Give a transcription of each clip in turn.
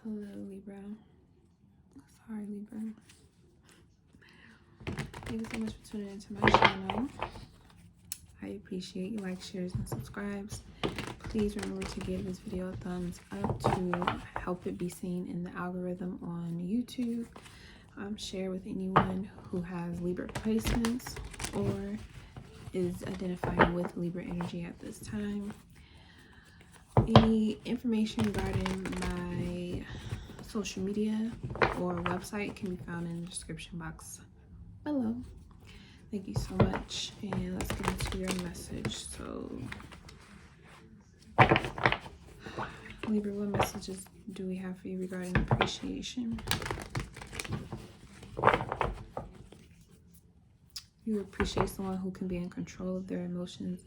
Hello, Libra. Sorry, Libra. Thank you so much for tuning into my channel. I appreciate you like, shares, and subscribes. Please remember to give this video a thumbs up to help it be seen in the algorithm on YouTube. Share with anyone who has Libra placements or is identifying with Libra energy at this time. Any information regarding my social media or website can be found in the description box below. Thank you so much, and let's get into your message. So, Libra, what messages do we have for you regarding appreciation? You appreciate someone who can be in control of their emotions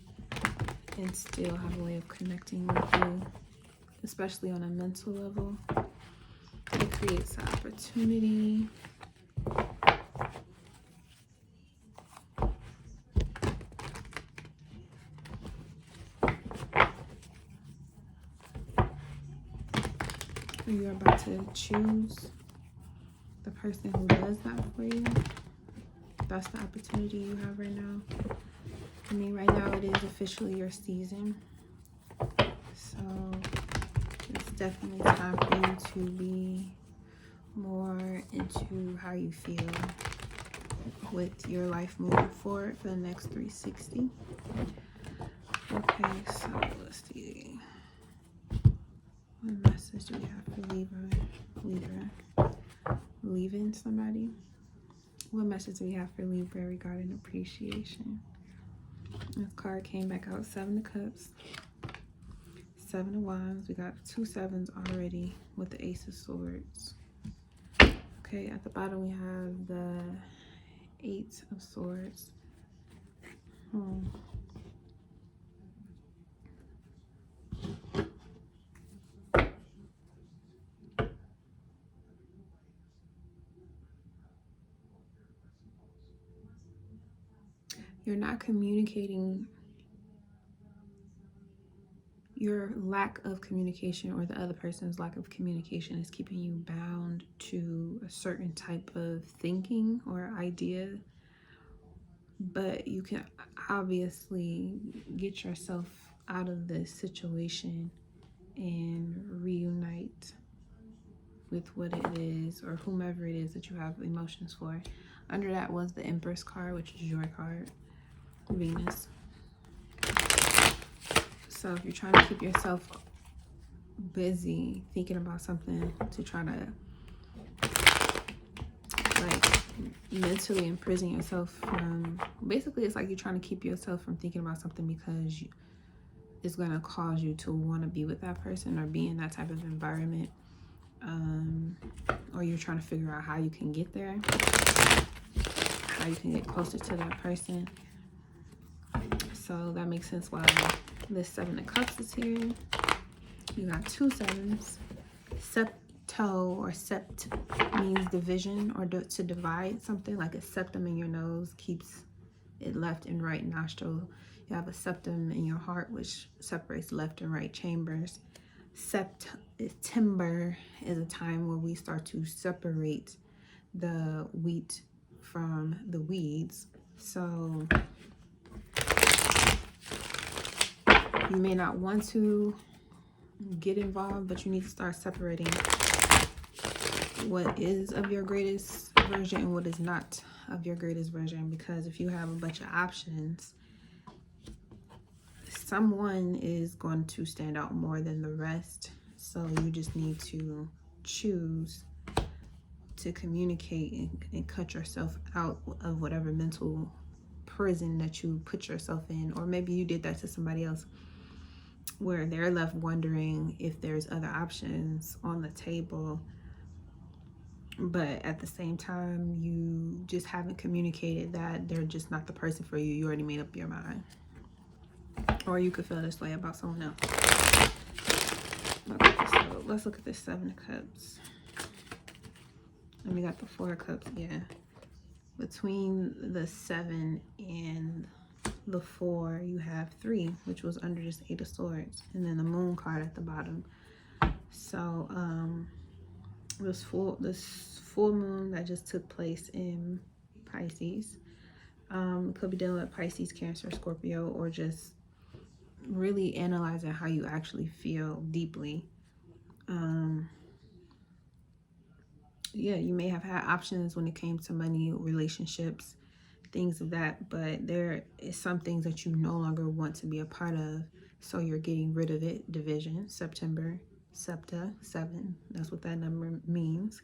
and still have a way of connecting with you, especially on a mental level. It creates an opportunity. You're about to choose the person who does that for you. That's the opportunity you have right now. I mean, right now it is officially your season. So it's definitely time for you to be more into how you feel with your life moving forward for the next 360. Okay, so let's see. What message do we have for Libra? Leaving somebody? What message do we have for Libra regarding appreciation? This card came back out, 7 of Cups, 7 of Wands. We got 2 sevens already with the Ace of Swords. Okay, at the bottom we have the 8 of Swords. You're not communicating. Your lack of communication or the other person's lack of communication is keeping you bound to a certain type of thinking or idea. But you can obviously get yourself out of this situation and reunite with what it is or whomever it is that you have emotions for. Under that was the Empress card, which is your card, Venus. So if you're trying to keep yourself busy thinking about something to try to like mentally imprison yourself from, basically it's like you're trying to keep yourself from thinking about something because it's going to cause you to want to be with that person or be in that type of environment, or you're trying to figure out how you can get there, how you can get closer to that person. So that makes sense why this 7 of Cups is here. You got 2 sevens. Septo or sept means division or to divide something, like a septum in your nose keeps it left and right nostril. You have a septum in your heart, which separates left and right chambers. September is a time where we start to separate the wheat from the weeds. So you may not want to get involved, but you need to start separating what is of your greatest version and what is not of your greatest version. Because if you have a bunch of options, someone is going to stand out more than the rest. So you just need to choose to communicate and cut yourself out of whatever mental prison that you put yourself in. Or maybe you did that to somebody else, where they're left wondering if there's other options on the table, but at the same time you just haven't communicated that they're just not the person for you. You already made up your mind. Or you could feel this way about someone else. Okay, so let's look at this 7 of Cups. And we got the 4 of Cups. Yeah, between the 7 and the 4 you have 3, which was under this 8 of Swords, and then the Moon card at the bottom. So this full moon that just took place in Pisces. Could be dealing with Pisces, Cancer, Scorpio, or just really analyzing how you actually feel deeply. Yeah, you may have had options when it came to money, relationships, things of that, but there is some things that you no longer want to be a part of, so you're getting rid of it. Division, September, Septa, 7, that's what that number means.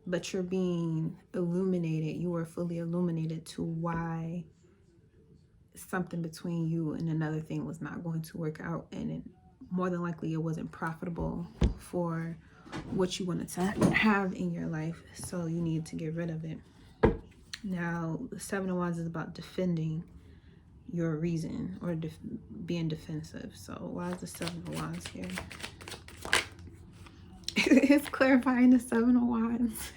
But you're being illuminated. You are fully illuminated to why something between you and another thing was not going to work out, and more than likely it wasn't profitable for what you wanted to have in your life, so you need to get rid of it. Now, the 7 of Wands is about defending your reason, or being defensive. So why is the 7 of Wands here? It's clarifying the 7 of Wands.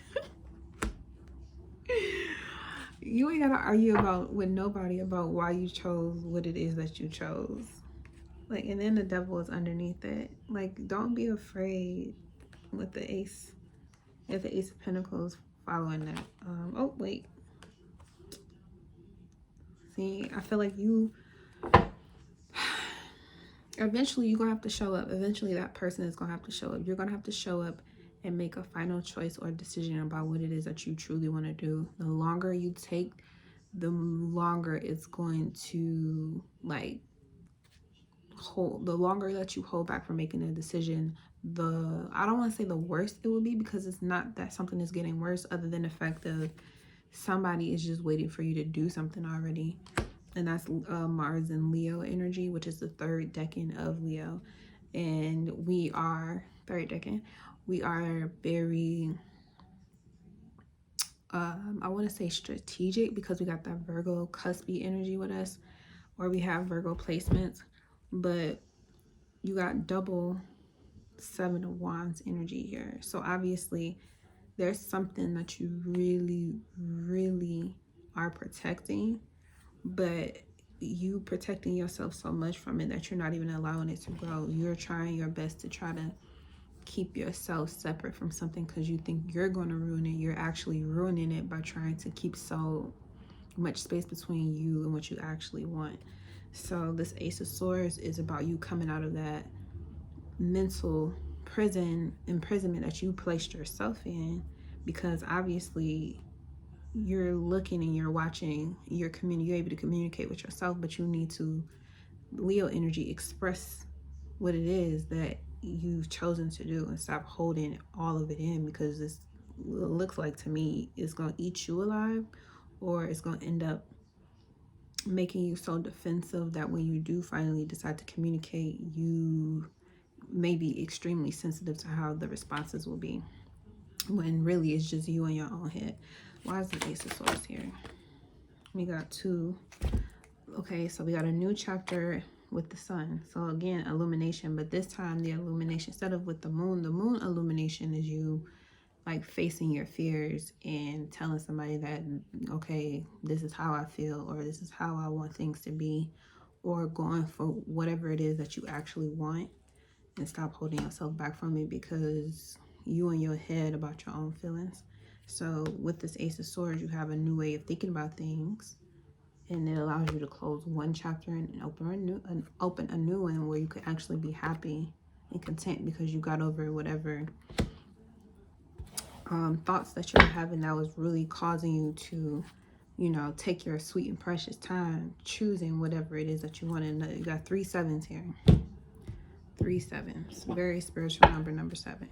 You ain't gotta argue with nobody about why you chose what it is that you chose. Like, and then the devil is underneath it. Like, don't be afraid with the ace. If the Ace of Pentacles following that. Oh, wait. See, I feel like you... Eventually, you're going to have to show up. Eventually, that person is going to have to show up. You're going to have to show up and make a final choice or decision about what it is that you truly want to do. The longer you take, the longer it's going to, like, the longer that you hold back from making a decision, I don't want to say the worse it will be, because it's not that something is getting worse, other than the fact of somebody is just waiting for you to do something already. And that's Mars and Leo energy, which is the 3rd decan of Leo. And we are 3rd decan. We are very, I want to say strategic, because we got that Virgo cuspy energy with us, or we have Virgo placements. But you got double 7 of Wands energy here. So obviously there's something that you really, really are protecting, but you protecting yourself so much from it that you're not even allowing it to grow. You're trying your best to try to keep yourself separate from something because you think you're going to ruin it. You're actually ruining it by trying to keep so much space between you and what you actually want. So this Ace of Swords is about you coming out of that mental imprisonment that you placed yourself in, because obviously you're looking and you're watching, you're able to communicate with yourself, but you need to, Leo energy, express what it is that you've chosen to do and stop holding all of it in, because this looks like to me it's going to eat you alive, or it's going to end up making you so defensive that when you do finally decide to communicate, you may be extremely sensitive to how the responses will be, when really it's just you in your own head. Why is the Ace of Swords here? We got 2. Okay, so we got a new chapter with the sun. So again, illumination, but this time the illumination, instead of with the moon illumination is you like facing your fears and telling somebody that, okay, this is how I feel, or this is how I want things to be, or going for whatever it is that you actually want, and stop holding yourself back from it because you in your head about your own feelings. So with this Ace of Swords, you have a new way of thinking about things, and it allows you to close one chapter and open a new one where you can actually be happy and content because you got over whatever thoughts that you're having that was really causing you to, you know, take your sweet and precious time choosing whatever it is that you want to know. You got 3 7s here. 3 7s. Very spiritual number 7.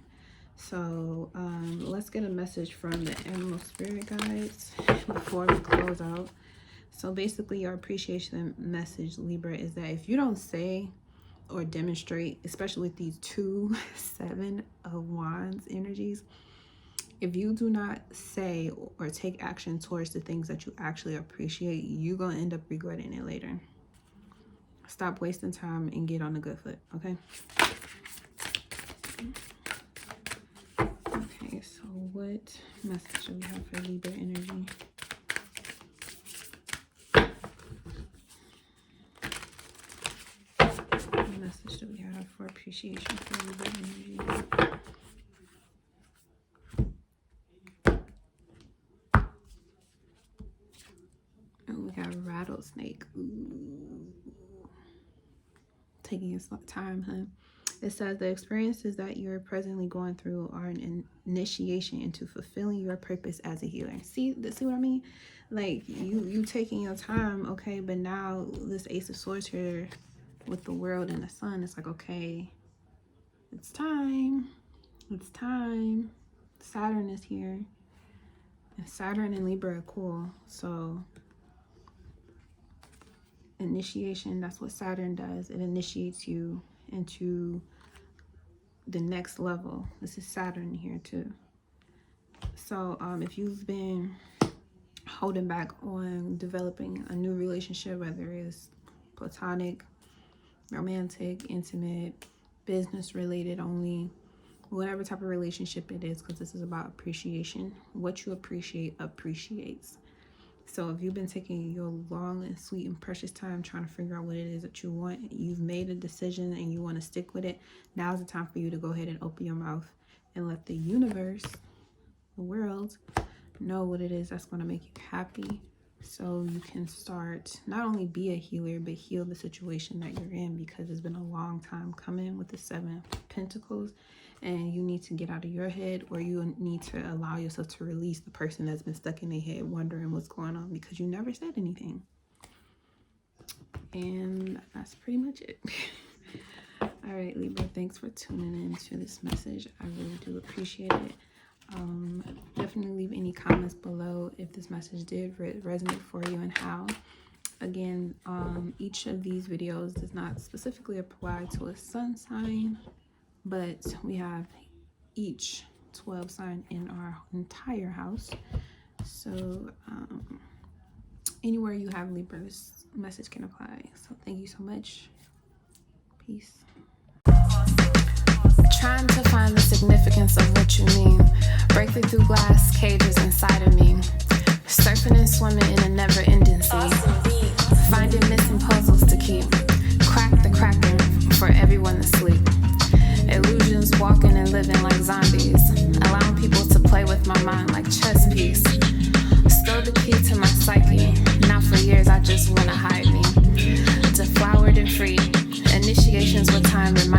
So let's get a message from the animal spirit guides before we close out. So basically your appreciation message, Libra, is that if you don't say or demonstrate, especially with these 2 7 of Wands energies, if you do not say or take action towards the things that you actually appreciate, you're going to end up regretting it later. Stop wasting time and get on the good foot, okay? Okay, so what message do we have for Libra energy? What message do we have for appreciation for Libra energy? snake. Ooh. Taking its time, huh? It says the experiences that you're presently going through are an initiation into fulfilling your purpose as a healer. See what I mean? Like you taking your time, okay, but now this Ace of Swords here with the world and the sun, it's like, okay, it's time. It's time. Saturn is here. And Saturn and Libra are cool. So initiation, that's what Saturn does. It initiates you into the next level. This is Saturn here too. So if you've been holding back on developing a new relationship, whether it's platonic, romantic, intimate, business related only, whatever type of relationship it is, because this is about appreciation. What you appreciate appreciates. So if you've been taking your long and sweet and precious time trying to figure out what it is that you want, you've made a decision and you want to stick with it, now's the time for you to go ahead and open your mouth and let the universe, the world, know what it is that's going to make you happy, so you can start not only be a healer but heal the situation that you're in, because it's been a long time coming with the Seven of Pentacles, and you need to get out of your head, or you need to allow yourself to release the person that's been stuck in their head wondering what's going on because you never said anything. And that's pretty much it. All right, Libra, thanks for tuning in to this message. I really do appreciate it. Definitely leave any comments below if this message did resonate for you and how. Again, each of these videos does not specifically apply to a sun sign, but we have each 12 sign in our entire house. So anywhere you have Libra, this message can apply. So thank you so much. Peace. Trying to find the significance of what you mean. Breaking through glass cages inside of me. Surfing and swimming in a never-ending sea. Finding missing puzzles to keep. Crack the cracking for everyone to sleep. Illusions walking and living like zombies. Allowing people to play with my mind like chess piece. Stole the key to my psyche. Now for years I just wanna hide me. Deflowered and free. Initiations with time remind